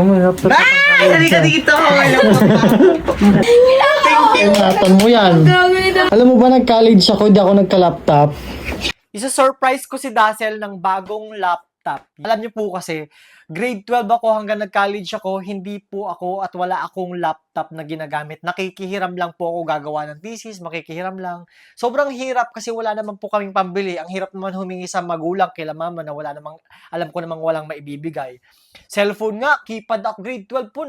Halika dito. Ingatan mo yan. Alam mo ba, nag-college ako, di ako nagka-laptop. Isa-surprise ko si Dazzle ng bagong laptop. Alam niyo po kasi, grade 12 ako hanggang nag-college ako, hindi po ako at wala akong laptop na ginagamit. Nakikihiram lang po ako gagawa ng thesis, makikihiram lang. Sobrang hirap kasi wala naman po kaming pambili. Ang hirap naman humingi sa magulang kila mama na wala namang, alam ko namang walang maibibigay. Cellphone nga, keypad ako. Grade 12 po,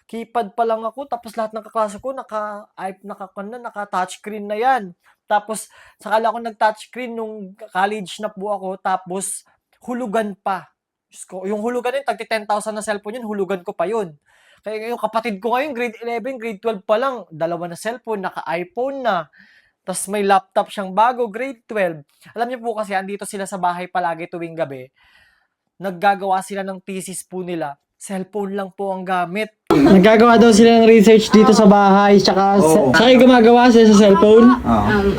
keypad pa lang ako. Tapos lahat ng kaklase ko, naka-touchscreen na yan. Tapos, sakala ko nag-touchscreen nung college na po ako. Tapos, hulugan pa. Yung hulugan yun, tagti 10,000 na cellphone yun, hulugan ko pa yun. Kaya yung kapatid ko ngayon, grade 11, grade 12 pa lang, dalawa na cellphone, naka-iPhone na. Tapos may laptop siyang bago, grade 12. Alam niyo po kasi, andito sila sa bahay palagi tuwing gabi. Naggagawa sila ng thesis po nila. Cellphone lang po ang gamit. Nagagawa daw sila ng research dito sa bahay, tsaka gumagawa sila sa cellphone.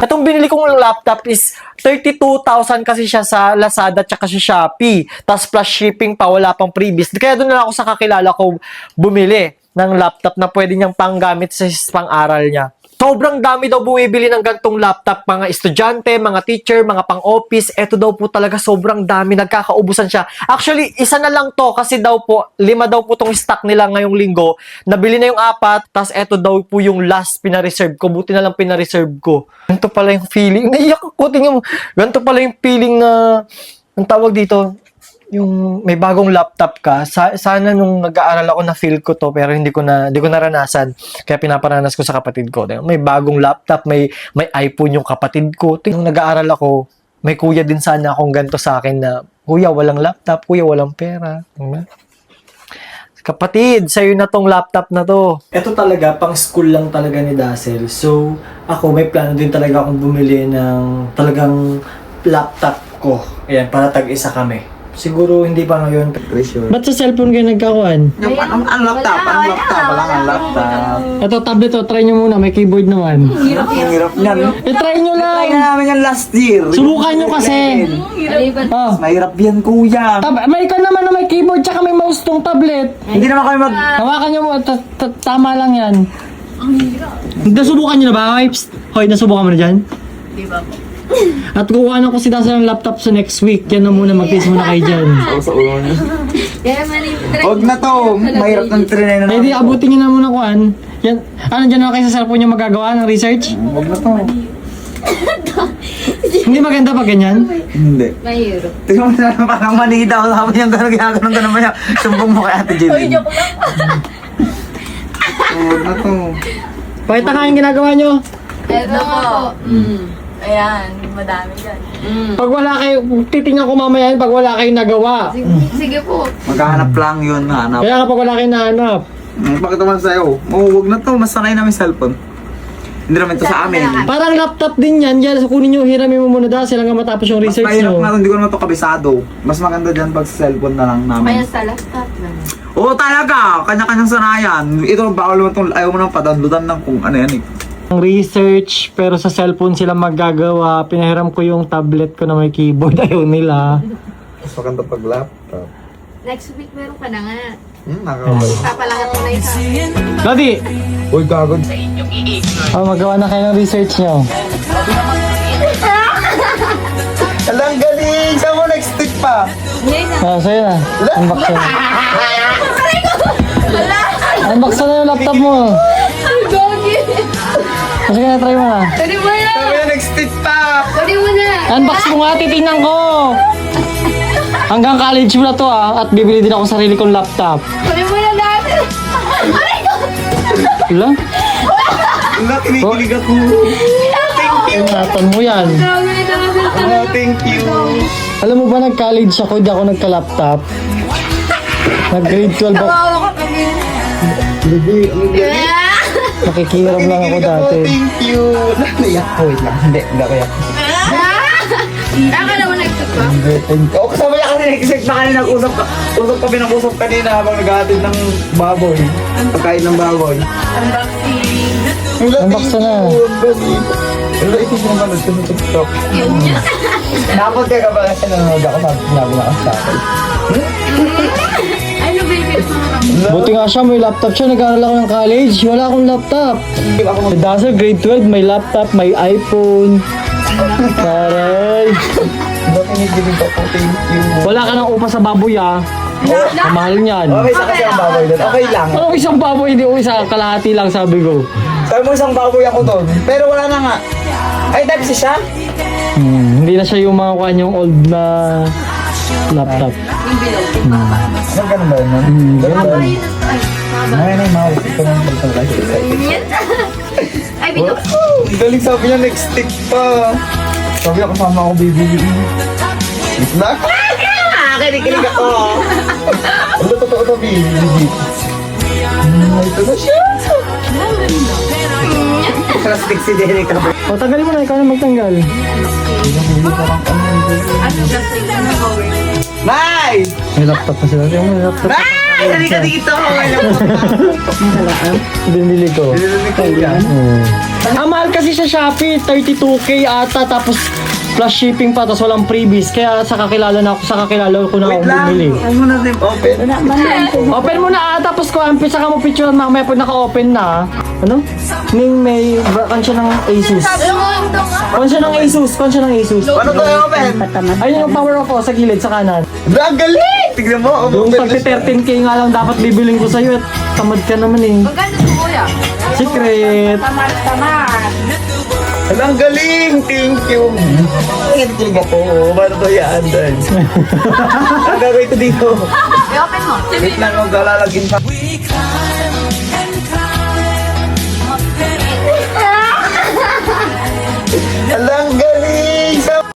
Itong binili kong laptop is 32,000 kasi siya sa Lazada tsaka sa Shopee. Tapos plus shipping pa, wala pang previous. Kaya doon na ako sa kakilala ko bumili ng laptop na pwede niyang panggamit sa pang-aral niya. Sobrang dami daw bumibili ng gantong laptop, mga estudyante, mga teacher, mga pang-office. Ito daw po talaga sobrang dami, nagkakaubusan siya. Actually, isa na lang to kasi daw po, 5 daw po tong stock nila ngayong linggo. Nabili na yung 4, tas ito daw po yung last pina-reserve ko. Buti na lang pina-reserve ko. Ganito pala yung feeling. Naiyak ako. Tingnan mo. Ganito pala yung feeling na, ang tawag dito, yung may bagong laptop ka. Sana nung nag-aaral ako na feel ko to, pero hindi ko naranasan. Kaya pinaparanas ko sa kapatid ko. May bagong laptop, may iPhone yung kapatid ko. Nung nag-aaral ako, may kuya din sana akong ganito sa akin na, kuya, walang laptop, kuya, walang pera. Kapatid, sa'yo na tong laptop na to. Ito talaga, pang school lang talaga ni Dazzle. So, ako, may plano din talaga akong bumili ng talagang laptop ko. Ayan, para tag-isa kami. Siguro hindi pa ngayon. Ba't sa cellphone kayo nagkakuhan? Ang laptop. Wala ang laptop. Ito, tablet to. Try nyo muna. May keyboard naman. Ang hirap niyan. Try nyo Try lang. na namin yan last year. Subukan nyo kasi. Oh. Mahirap yan, kuya. May ka naman na may keyboard tsaka may mouse tong tablet. Hindi naman kami Hawakan nyo mo. Tama lang yan. Nasubukan nyo na ba, Wipes? Hoy, nasubukan mo na dyan? Di ba po? At kukuha ko si Dazzle ng laptop sa next week. Yan na muna, mag-face muna kayo dyan. sa ulo niya. Kaya manipulate. Huwag na to. Mahirap ng trinay na Eh di, abutin nyo na muna kuhan. Yan, ano dyan na kayo sa cellphone nyo magagawa ng research? Huwag na to. Hindi maganda pag ganyan? Hindi. Mahirap. Tingnan mo na parang mali daw. Sabi niya gano'n ginaganon mo niya. Sumbong mo kay Ate Jill. Uy, joke lang. Huwag na to. Pakita nga yung ginagawa nyo. Eto po. Ayan, madami dyan. Pag wala kayo, titingnan ko mamaya yun pag wala kayong nagawa. Sige po. Maghahanap lang yun. Hanap. Kaya kapag wala kayong nahanap. Bakit naman sa'yo? Huwag na to. Mas sanay namin cellphone. Hindi naman to sa amin. Parang laptop din yan. Yan, so kunin nyo, hiramin mo muna Dazzle hanggang matapos yung Mas research mahirap nyo. na to. Hindi ko naman to kabisado. Mas maganda dyan pag sa cellphone na lang Kaya namin. sa laptop lang. Oo talaga. Kanya-kanyang sanayan. Ito bawal naman itong ayaw mo nang padownloadan ng kung ano yan eh. Research, pero sa cellphone sila magagawa. Pinahiram ko yung tablet ko na may keyboard. Ayaw nila. Mas maganda pag laptop. Next week meron ka na nga. Nakakabay. Papalangat mo na isa. Daddy! Uy, gagod. Magawa na kayo ng research nyo. Alang galing! Saan mo next stick pa? Sa'yo na. Unbox na. Unbox na yung laptop mo. Ang gogi! Sige na, try mo na. Pwede mo na! Saan mo yung next stick pa? Pwede mo na! Unbox mo nga, titingnan ko. Hanggang college mo na to at bibili din ako sarili kong laptop. Pwede mo na natin! Wala? Wala, kinikilig ako. Ingatan mo yan. Thank you. Alam mo ba, nag-college ako, hindi ako nagka-laptop. Nag-grade 12 ako. Kawawa ka kami. Nakikihiram lang ako dati. Thank you. Naiyak ko, wait lang. Hindi ako yak. Akala mo nag-tip ka? Oo, kasama niya kasi nag-isip na kanina. Usap kami ng usap kanina habang nag-aatid ng baboy. Pagkain ng baboy. Unboxing. Unbox na. Pero ito yung mga nagsunod sa TikTok. Yun yun. Napag ka ba kasi nanonood ako, sinabi na kasi sa akin. Ano baby? Buti nga siya, may laptop siya. Nag-aaral ako ng college. Wala akong laptop. Ako Si Dazzle, grade 12, may laptop, may iPhone. Taray. Ba't kinikilig ko po yung... Wala ka nang upa sa baboy ah. Ang mahal niyan. Okay, sa kasi ang baboy doon. Okay lang. Ano isang baboy, hindi ko isa, kalahati lang sabi ko. Sabi mo isang baboy ako doon. Pero wala na nga. Ay, dahil siya? Hindi na siya yung mga kuhan yung old na laptop. Yung bilog. Ano ganun ba yun? Ganun ba yun? Ay, na yung mouse. Ito na yung pagkakal kasi excited. Ay, bilog. Ang galing, sabi niya next stick pa. Sabi niya kasama ako bibili. Wait lang. Kinikilig ako. Ano totoo to, bibili? Ito na siya. Plastic si Derek ako. O, tanggalin mo na, ikaw na magtanggal. Ano plastic na power? Nay! May laptop pa sila. Yung may laptop. Nay! Halika dito! Binili ko. Nililig ko yan. Ang mahal kasi sa Shopee, 32K ata, tapos plus shipping pa, tapos walang freebies. Kaya sa kakilala ko na Wait ako lang. bumili. Huwag mo natin open. Open mo na tapos saka mo picture mamaya pag naka-open na. Ano? Ning may kansya ng Asus. Kansya ng Asus. Paano to i-open? Ayun yung power off sa gilid, sa kanan. Ang galing! Tignan mo. Yung tagpi 13K nga lang dapat bibiling ko sa'yo at tamad ka naman eh. Magkano ito, kuya? Secret. Tamad. Ang galing! Thank you! Kinikilig ako. Paano to i-aan doon? Ang gagawin ko dito. I-open mo. Wait lang, maglalagin pa.